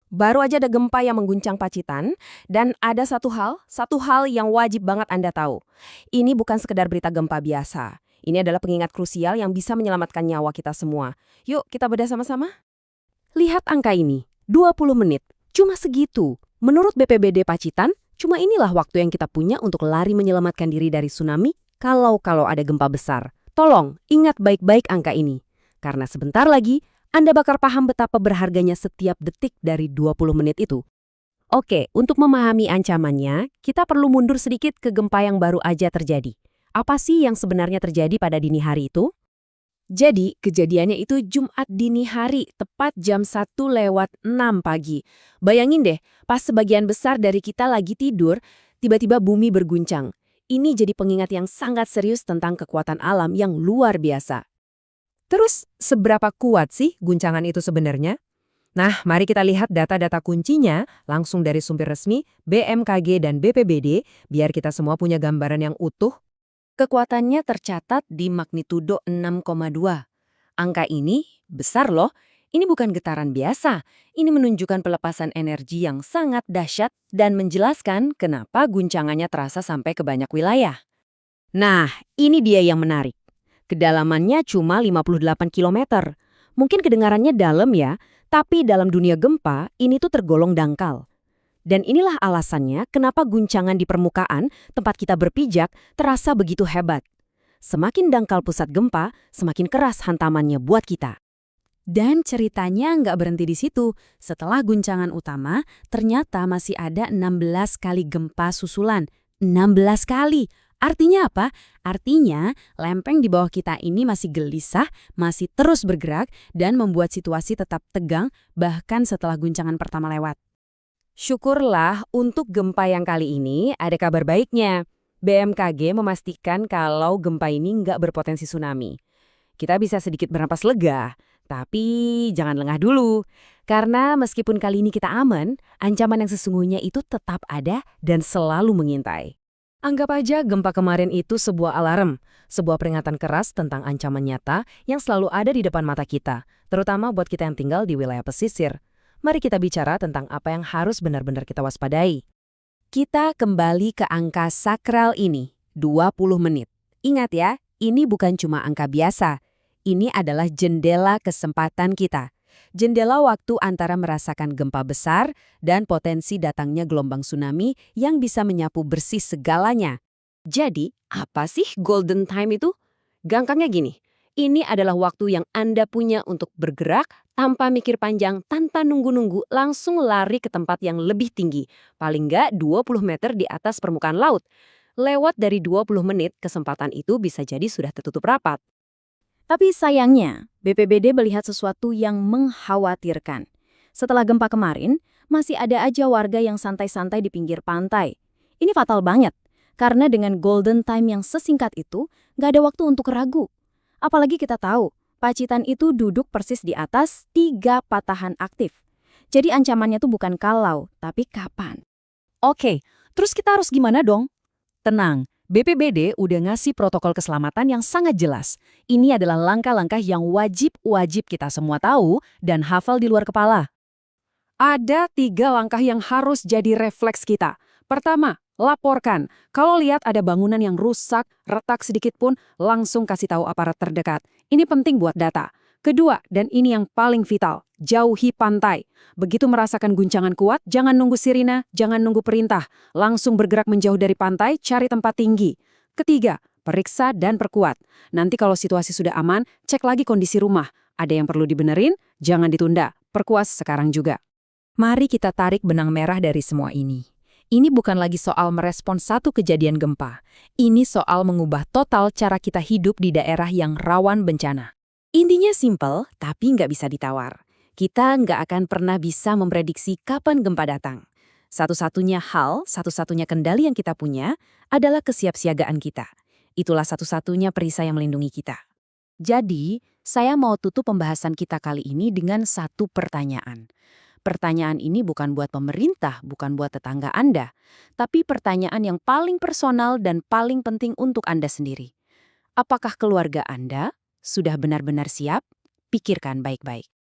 Baru aja ada gempa yang mengguncang Pacitan, dan ada satu hal yang wajib banget Anda tahu. Ini bukan sekedar berita gempa biasa. Ini adalah pengingat krusial yang bisa menyelamatkan nyawa kita semua. Yuk, kita bedah sama-sama. Lihat angka ini, 20 menit. Cuma segitu. Menurut BPBD Pacitan, cuma inilah waktu yang kita punya untuk lari menyelamatkan diri dari tsunami kalau ada gempa besar. Tolong, ingat baik-baik angka ini. Karena sebentar lagi, Anda bakal paham betapa berharganya setiap detik dari 20 menit itu. Oke, untuk memahami ancamannya, kita perlu mundur sedikit ke gempa yang baru aja terjadi. Apa sih yang sebenarnya terjadi pada dini hari itu? Jadi, kejadiannya itu Jumat dini hari, tepat jam 1:06 pagi. Bayangin deh, pas sebagian besar dari kita lagi tidur, tiba-tiba bumi berguncang. Ini jadi pengingat yang sangat serius tentang kekuatan alam yang luar biasa. Terus, seberapa kuat sih guncangan itu sebenarnya? Nah, mari kita lihat data-data kuncinya langsung dari sumber resmi BMKG dan BPBD, biar kita semua punya gambaran yang utuh. Kekuatannya tercatat di magnitudo 6,2. Angka ini besar loh. Ini bukan getaran biasa. Ini menunjukkan pelepasan energi yang sangat dahsyat dan menjelaskan kenapa guncangannya terasa sampai ke banyak wilayah. Nah, ini dia yang menarik. Kedalamannya cuma 58 kilometer. Mungkin kedengarannya dalam ya, tapi dalam dunia gempa, ini tuh tergolong dangkal. Dan inilah alasannya kenapa guncangan di permukaan, tempat kita berpijak, terasa begitu hebat. Semakin dangkal pusat gempa, semakin keras hantamannya buat kita. Dan ceritanya nggak berhenti di situ. Setelah guncangan utama, ternyata masih ada 16 kali gempa susulan. 16 kali! Artinya apa? Artinya lempeng di bawah kita ini masih gelisah, masih terus bergerak, dan membuat situasi tetap tegang bahkan setelah guncangan pertama lewat. Syukurlah untuk gempa yang kali ini ada kabar baiknya. BMKG memastikan kalau gempa ini nggak berpotensi tsunami. Kita bisa sedikit bernapas lega, tapi jangan lengah dulu. Karena meskipun kali ini kita aman, ancaman yang sesungguhnya itu tetap ada dan selalu mengintai. Anggap aja gempa kemarin itu sebuah alarm, sebuah peringatan keras tentang ancaman nyata yang selalu ada di depan mata kita, terutama buat kita yang tinggal di wilayah pesisir. Mari kita bicara tentang apa yang harus benar-benar kita waspadai. Kita kembali ke angka sakral ini, 20 menit. Ingat ya, ini bukan cuma angka biasa. Ini adalah jendela kesempatan kita. Jendela waktu antara merasakan gempa besar dan potensi datangnya gelombang tsunami yang bisa menyapu bersih segalanya. Jadi, apa sih golden time itu? Gampangnya gini, ini adalah waktu yang Anda punya untuk bergerak tanpa mikir panjang, tanpa nunggu-nunggu, langsung lari ke tempat yang lebih tinggi. Paling nggak 20 meter di atas permukaan laut. Lewat dari 20 menit, kesempatan itu bisa jadi sudah tertutup rapat. Tapi sayangnya, BPBD melihat sesuatu yang mengkhawatirkan. Setelah gempa kemarin, masih ada aja warga yang santai-santai di pinggir pantai. Ini fatal banget, karena dengan golden time yang sesingkat itu, nggak ada waktu untuk ragu. Apalagi kita tahu, Pacitan itu duduk persis di atas 3 patahan aktif. Jadi ancamannya tuh bukan kalau, tapi kapan. Oke, terus kita harus gimana dong? Tenang, BPBD udah ngasih protokol keselamatan yang sangat jelas. Ini adalah langkah-langkah yang wajib kita semua tahu dan hafal di luar kepala. Ada 3 langkah yang harus jadi refleks kita. Pertama, laporkan. Kalau lihat ada bangunan yang rusak, retak sedikit pun, langsung kasih tahu aparat terdekat. Ini penting buat data. Kedua, dan ini yang paling vital, jauhi pantai. Begitu merasakan guncangan kuat, jangan nunggu sirine, jangan nunggu perintah. Langsung bergerak menjauh dari pantai, cari tempat tinggi. Ketiga, periksa dan perkuat. Nanti kalau situasi sudah aman, cek lagi kondisi rumah. Ada yang perlu dibenerin, jangan ditunda. Perkuat sekarang juga. Mari kita tarik benang merah dari semua ini. Ini bukan lagi soal merespons satu kejadian gempa. Ini soal mengubah total cara kita hidup di daerah yang rawan bencana. Intinya simpel, tapi nggak bisa ditawar. Kita nggak akan pernah bisa memprediksi kapan gempa datang. Satu-satunya hal, satu-satunya kendali yang kita punya adalah kesiapsiagaan kita. Itulah satu-satunya perisai yang melindungi kita. Jadi, saya mau tutup pembahasan kita kali ini dengan satu pertanyaan. Pertanyaan ini bukan buat pemerintah, bukan buat tetangga Anda, tapi pertanyaan yang paling personal dan paling penting untuk Anda sendiri. Apakah keluarga Anda sudah benar-benar siap? Pikirkan baik-baik.